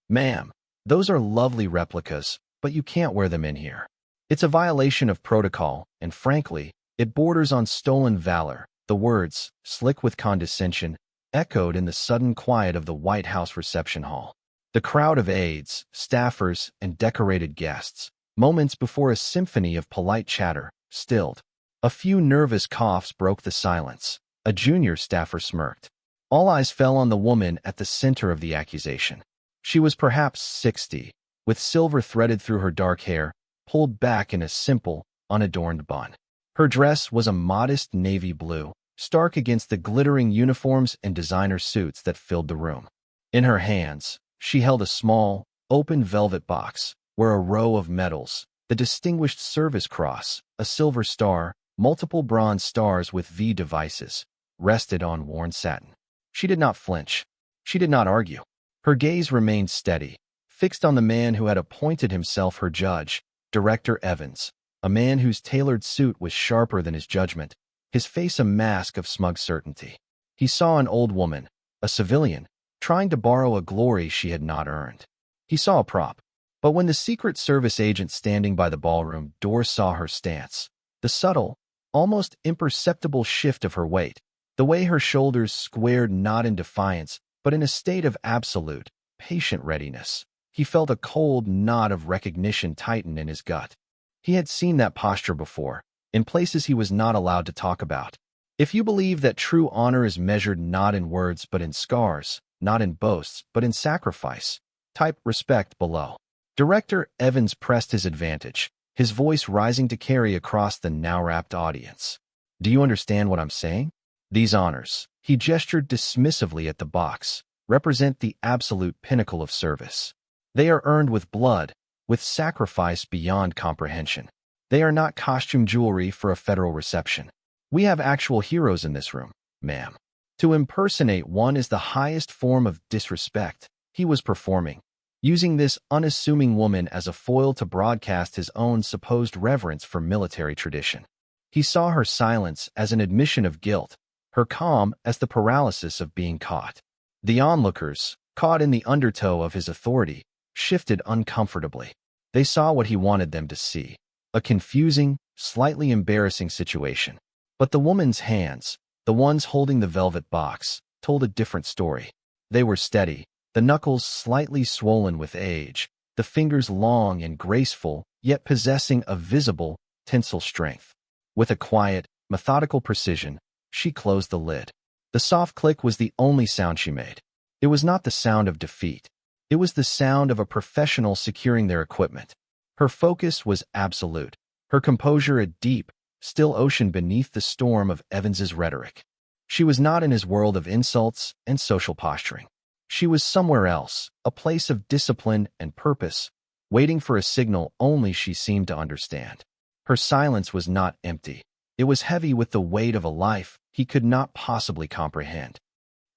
Ma'am, those are lovely replicas, but you can't wear them in here. It's a violation of protocol, and frankly, it borders on stolen valor. The words, slick with condescension, echoed in the sudden quiet of the White House reception hall. The crowd of aides, staffers, and decorated guests, moments before a symphony of polite chatter, stilled. A few nervous coughs broke the silence. A junior staffer smirked. All eyes fell on the woman at the center of the accusation. She was perhaps 60, with silver threaded through her dark hair, pulled back in a simple, unadorned bun. Her dress was a modest navy blue, stark against the glittering uniforms and designer suits that filled the room. In her hands, she held a small, open velvet box, where a row of medals, the Distinguished Service Cross, a silver star, multiple bronze stars with V devices, rested on worn satin. She did not flinch. She did not argue. Her gaze remained steady, fixed on the man who had appointed himself her judge, Director Evans, a man whose tailored suit was sharper than his judgment, his face a mask of smug certainty. He saw an old woman, a civilian, trying to borrow a glory she had not earned. He saw a prop. But when the Secret Service agent standing by the ballroom door saw her stance, the subtle, almost imperceptible shift of her weight, the way her shoulders squared not in defiance, but in a state of absolute, patient readiness, he felt a cold knot of recognition tighten in his gut. He had seen that posture before, in places he was not allowed to talk about. If you believe that true honor is measured not in words but in scars, not in boasts but in sacrifice, type respect below. Director Evans pressed his advantage, his voice rising to carry across the now-rapt audience. Do you understand what I'm saying? These honors, he gestured dismissively at the box, represent the absolute pinnacle of service. They are earned with blood, with sacrifice beyond comprehension. They are not costume jewelry for a federal reception. We have actual heroes in this room, ma'am. To impersonate one is the highest form of disrespect. He was performing, using this unassuming woman as a foil to broadcast his own supposed reverence for military tradition. He saw her silence as an admission of guilt, her calm as the paralysis of being caught. The onlookers, caught in the undertow of his authority, shifted uncomfortably. They saw what he wanted them to see, a confusing, slightly embarrassing situation. But the woman's hands, the ones holding the velvet box, told a different story. They were steady, the knuckles slightly swollen with age, the fingers long and graceful, yet possessing a visible, tensile strength. With a quiet, methodical precision, she closed the lid. The soft click was the only sound she made. It was not the sound of defeat. It was the sound of a professional securing their equipment. Her focus was absolute, her composure a deep, still ocean beneath the storm of Evans's rhetoric. She was not in his world of insults and social posturing. She was somewhere else, a place of discipline and purpose, waiting for a signal only she seemed to understand. Her silence was not empty. It was heavy with the weight of a life he could not possibly comprehend.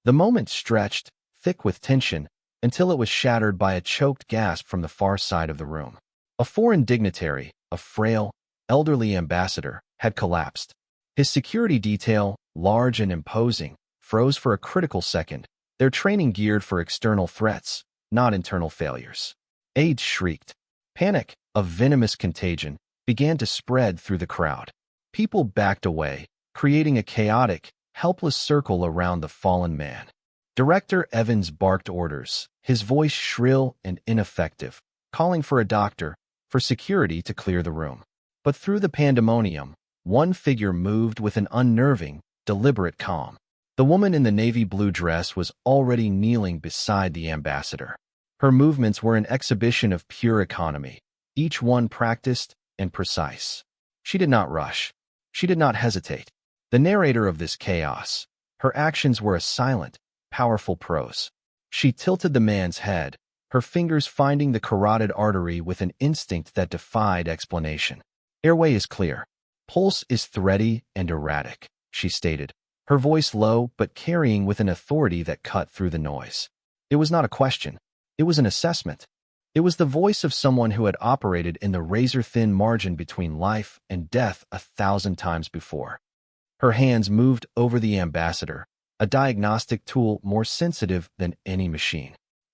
The moment stretched, thick with tension, until it was shattered by a choked gasp from the far side of the room. A foreign dignitary, a frail, elderly ambassador, had collapsed. His security detail, large and imposing, froze for a critical second, their training geared for external threats, not internal failures. Aides shrieked. Panic, a venomous contagion, began to spread through the crowd. People backed away, creating a chaotic, helpless circle around the fallen man. Director Evans barked orders, his voice shrill and ineffective, calling for a doctor, for security to clear the room. But through the pandemonium, one figure moved with an unnerving, deliberate calm. The woman in the navy blue dress was already kneeling beside the ambassador. Her movements were an exhibition of pure economy, each one practiced and precise. She did not rush. She did not hesitate. The narrator of this chaos, her actions were a silent, powerful prose. She tilted the man's head, her fingers finding the carotid artery with an instinct that defied explanation. Airway is clear. Pulse is thready and erratic, she stated, her voice low but carrying with an authority that cut through the noise. It was not a question. It was an assessment. It was the voice of someone who had operated in the razor-thin margin between life and death 1,000 times before. Her hands moved over the ambassador, a diagnostic tool more sensitive than any machine.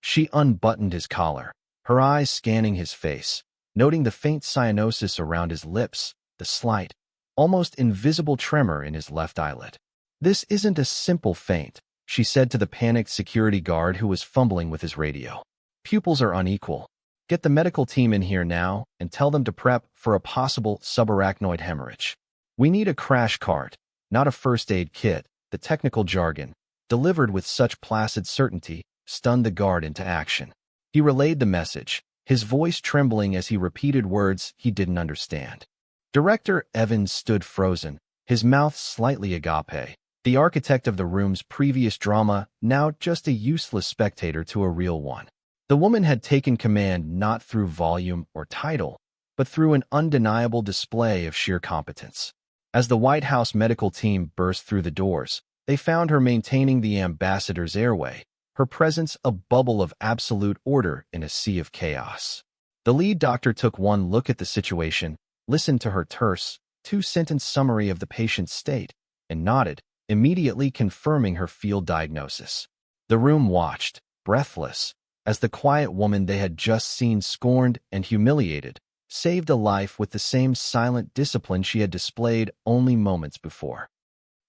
She unbuttoned his collar, her eyes scanning his face, noting the faint cyanosis around his lips, the slight, almost invisible tremor in his left eyelid. "This isn't a simple faint," she said to the panicked security guard who was fumbling with his radio. "Pupils are unequal. Get the medical team in here now and tell them to prep for a possible subarachnoid hemorrhage. We need a crash cart, not a first aid kit." The technical jargon, delivered with such placid certainty, stunned the guard into action. He relayed the message, his voice trembling as he repeated words he didn't understand. Director Evans stood frozen, his mouth slightly agape, the architect of the room's previous drama, now just a useless spectator to a real one. The woman had taken command not through volume or title, but through an undeniable display of sheer competence. As the White House medical team burst through the doors, they found her maintaining the ambassador's airway, her presence a bubble of absolute order in a sea of chaos. The lead doctor took one look at the situation, listened to her terse, two-sentence summary of the patient's state, and nodded, immediately confirming her field diagnosis. The room watched, breathless, as the quiet woman they had just seen scorned and humiliated saved a life with the same silent discipline she had displayed only moments before.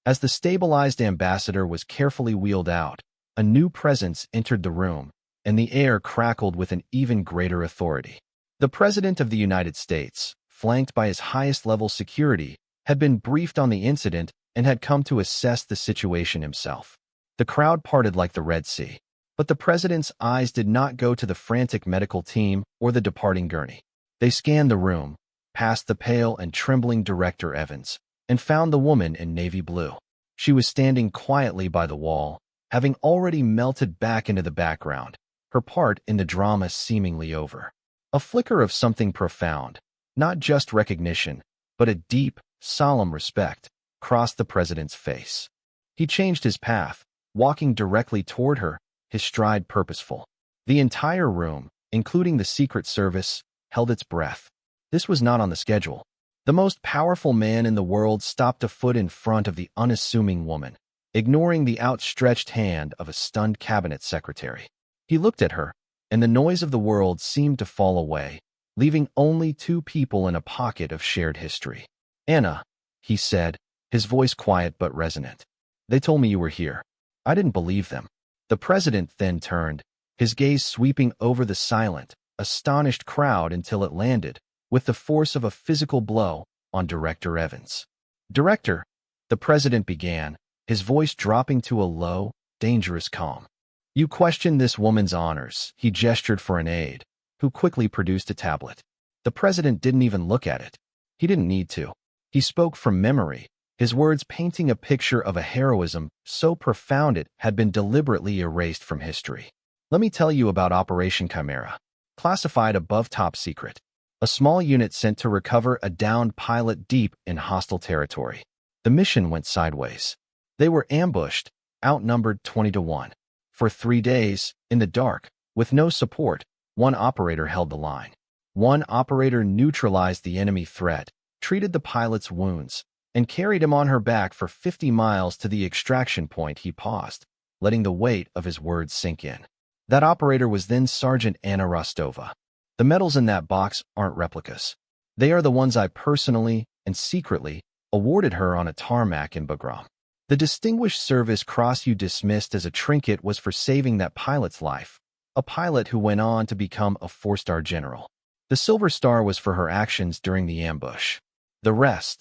As the stabilized ambassador was carefully wheeled out, a new presence entered the room, and the air crackled with an even greater authority. The President of the United States, flanked by his highest-level security, had been briefed on the incident and had come to assess the situation himself. The crowd parted like the Red Sea, but the President's eyes did not go to the frantic medical team or the departing gurney. They scanned the room, past the pale and trembling Director Evans, and found the woman in navy blue. She was standing quietly by the wall, having already melted back into the background, her part in the drama seemingly over. A flicker of something profound, not just recognition, but a deep, solemn respect, crossed the President's face. He changed his path, walking directly toward her, his stride purposeful. The entire room, including the Secret Service, held its breath. This was not on the schedule. The most powerful man in the world stopped a foot in front of the unassuming woman, ignoring the outstretched hand of a stunned cabinet secretary. He looked at her, and the noise of the world seemed to fall away, leaving only two people in a pocket of shared history. "Anna," he said, his voice quiet but resonant. "They told me you were here. I didn't believe them." The President then turned, his gaze sweeping over the silent, astonished crowd until it landed, with the force of a physical blow, on Director Evans. "Director," the President began, his voice dropping to a low, dangerous calm. "You question this woman's honors." He gestured for an aide, who quickly produced a tablet. The President didn't even look at it. He didn't need to. He spoke from memory, his words painting a picture of a heroism so profound it had been deliberately erased from history. "Let me tell you about Operation Chimera. Classified above top secret. A small unit sent to recover a downed pilot deep in hostile territory. The mission went sideways. They were ambushed, outnumbered 20-1. For 3 days, in the dark, with no support, one operator held the line. One operator neutralized the enemy threat, treated the pilot's wounds, and carried him on her back for 50 miles to the extraction point. He paused, letting the weight of his words sink in. That operator was then Sergeant Anna Rostova. The medals in that box aren't replicas. They are the ones I personally and secretly awarded her on a tarmac in Bagram. The Distinguished Service Cross you dismissed as a trinket was for saving that pilot's life, a pilot who went on to become a 4-star general. The Silver Star was for her actions during the ambush. The rest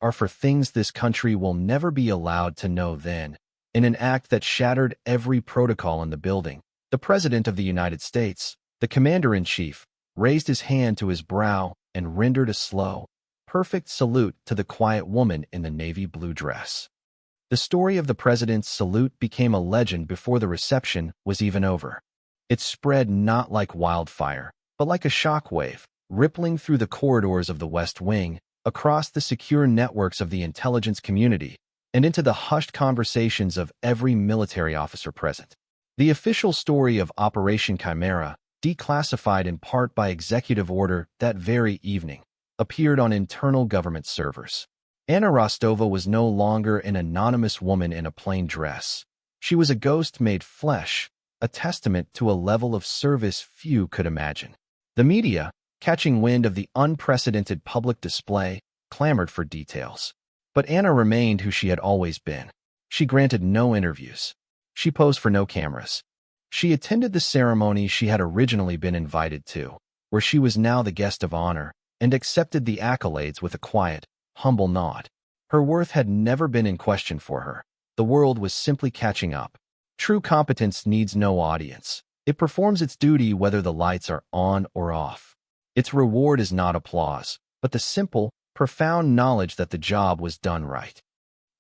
are for things this country will never be allowed to know. Then, in an act that shattered every protocol in the building, the President of the United States, the Commander-in-Chief, raised his hand to his brow and rendered a slow, perfect salute to the quiet woman in the navy blue dress. The story of the President's salute became a legend before the reception was even over. It spread not like wildfire, but like a shockwave, rippling through the corridors of the West Wing, across the secure networks of the intelligence community, and into the hushed conversations of every military officer present. The official story of Operation Chimera, declassified in part by executive order that very evening, appeared on internal government servers. Anna Rostova was no longer an anonymous woman in a plain dress. She was a ghost made flesh, a testament to a level of service few could imagine. The media, catching wind of the unprecedented public display, clamored for details. But Anna remained who she had always been. She granted no interviews. She posed for no cameras. She attended the ceremony she had originally been invited to, where she was now the guest of honor, and accepted the accolades with a quiet, humble nod. Her worth had never been in question for her. The world was simply catching up. True competence needs no audience. It performs its duty whether the lights are on or off. Its reward is not applause, but the simple, profound knowledge that the job was done right.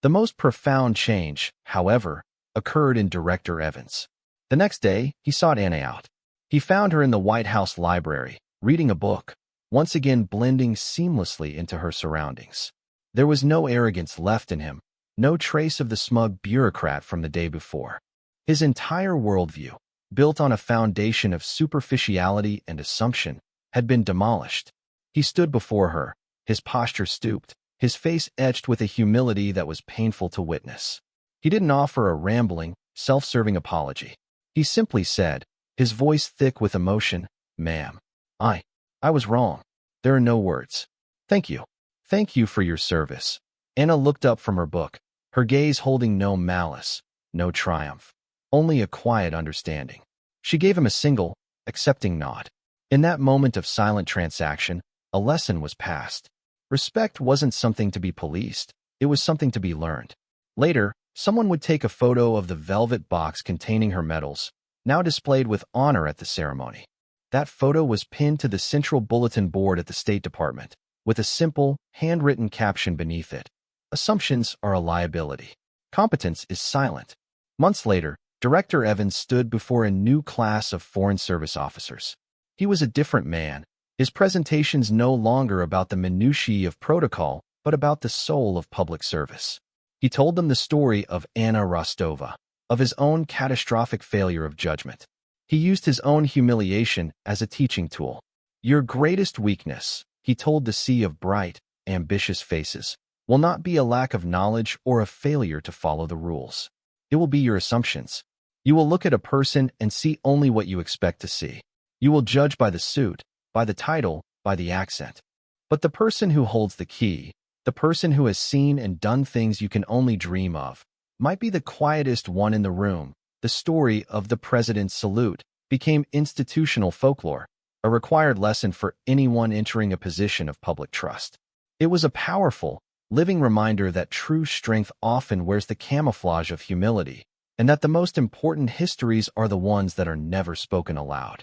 The most profound change, however, occurred in Director Evans. The next day, he sought Anna out. He found her in the White House library, reading a book, once again blending seamlessly into her surroundings. There was no arrogance left in him, no trace of the smug bureaucrat from the day before. His entire worldview, built on a foundation of superficiality and assumption, had been demolished. He stood before her, his posture stooped, his face etched with a humility that was painful to witness. He didn't offer a rambling, self-serving apology. He simply said, his voice thick with emotion, "Ma'am, I was wrong. There are no words. Thank you. Thank you for your service." Anna looked up from her book, her gaze holding no malice, no triumph, only a quiet understanding. She gave him a single, accepting nod. In that moment of silent transaction, a lesson was passed. Respect wasn't something to be policed, it was something to be learned. Later, someone would take a photo of the velvet box containing her medals, now displayed with honor at the ceremony. That photo was pinned to the central bulletin board at the State Department, with a simple, handwritten caption beneath it. Assumptions are a liability. Competence is silent. Months later, Director Evans stood before a new class of Foreign Service officers. He was a different man, his presentations no longer about the minutiae of protocol, but about the soul of public service. He told them the story of Anna Rostova, of his own catastrophic failure of judgment. He used his own humiliation as a teaching tool. Your greatest weakness, he told the sea of bright, ambitious faces, will not be a lack of knowledge or a failure to follow the rules. It will be your assumptions. You will look at a person and see only what you expect to see. You will judge by the suit, by the title, by the accent. But the person who holds the key, the person who has seen and done things you can only dream of, might be the quietest one in the room. The story of the President's salute became institutional folklore, a required lesson for anyone entering a position of public trust. It was a powerful, living reminder that true strength often wears the camouflage of humility, and that the most important histories are the ones that are never spoken aloud.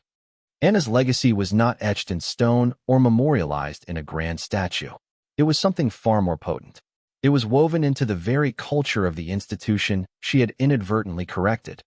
Anna's legacy was not etched in stone or memorialized in a grand statue. It was something far more potent. It was woven into the very culture of the institution she had inadvertently corrected.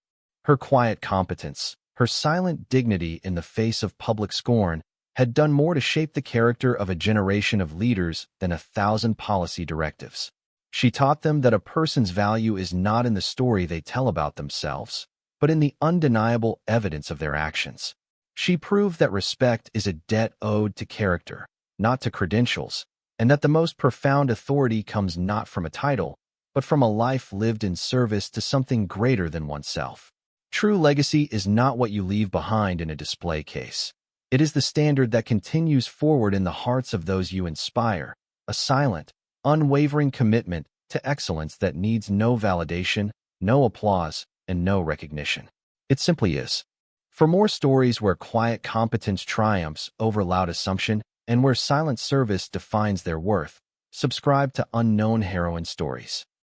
Her quiet competence, her silent dignity in the face of public scorn, had done more to shape the character of a generation of leaders than 1,000 policy directives. She taught them that a person's value is not in the story they tell about themselves, but in the undeniable evidence of their actions. She proved that respect is a debt owed to character, not to credentials, and that the most profound authority comes not from a title, but from a life lived in service to something greater than oneself. True legacy is not what you leave behind in a display case. It is the standard that continues forward in the hearts of those you inspire, a silent, unwavering commitment to excellence that needs no validation, no applause, and no recognition. It simply is. For more stories where quiet competence triumphs over loud assumption and where silent service defines their worth, subscribe to Unknown Heroine Stories.